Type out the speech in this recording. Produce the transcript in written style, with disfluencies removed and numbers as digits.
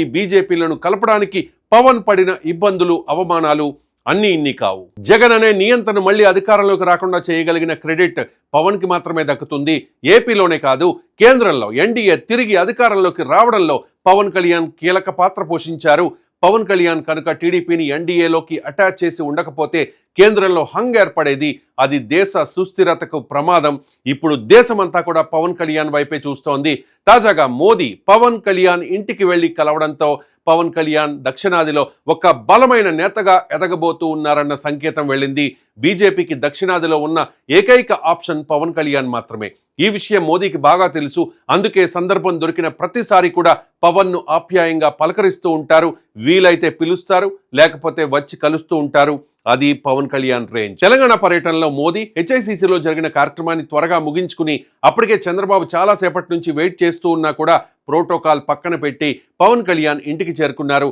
ఈ బీజేపీలను కలపడానికి పవన్ పడిన ఇబ్బందులు, అవమానాలు అన్నీ ఇన్ని కావు. జగన్ అనే నియంత్రణ మళ్ళీ అధికారంలోకి రాకుండా చేయగలిగిన క్రెడిట్ పవన్ కి మాత్రమే దక్కుతుంది. ఏపీలోనే కాదు, కేంద్రంలో ఎన్డీఏ తిరిగి అధికారంలోకి రావడంలో పవన్ కళ్యాణ్ కీలక పాత్ర పోషించారు. పవన్ కళ్యాణ్ కనుక టీడీపీని ఎన్డీఏలోకి అటాచ్ చేసి ఉండకపోతే కేంద్రంలో హంగ్ ఏర్పడేది. అది దేశ సుస్థిరతకు ప్రమాదం. ఇప్పుడు దేశమంతా కూడా పవన్ కళ్యాణ్ వైపే చూస్తోంది. తాజాగా మోదీ పవన్ కళ్యాణ్ ఇంటికి వెళ్లి కలవడంతో పవన్ కళ్యాణ్ దక్షిణాదిలో ఒక బలమైన నేతగా ఎదగబోతూ ఉన్నారన్న సంకేతం వెళ్ళింది. బీజేపీకి దక్షిణాదిలో ఉన్న ఏకైక ఆప్షన్ పవన్ కళ్యాణ్ మాత్రమే. ఈ విషయం మోదీకి బాగా తెలుసు. అందుకే సందర్భం దొరికిన ప్రతిసారి కూడా పవన్ ను ఆప్యాయంగా పలకరిస్తూ ఉంటారు. వీలైతే పిలుస్తారు, లేకపోతే వచ్చి కలుస్తూ ఉంటారు. అది పవన్ కళ్యాణ్ రేంజ్. తెలంగాణ పర్యటనలో మోదీ హెచ్ఐసిసిలో జరిగిన కార్యక్రమాన్ని త్వరగా ముగించుకుని అప్పటికే చంద్రబాబు చాలా సేపటి నుంచి వెయిట్ చేస్తూ ఉన్నా కూడా ప్రోటోకాల్ పక్కన పెట్టి పవన్ కళ్యాణ్ ఇంటికి చేరుకున్నారు.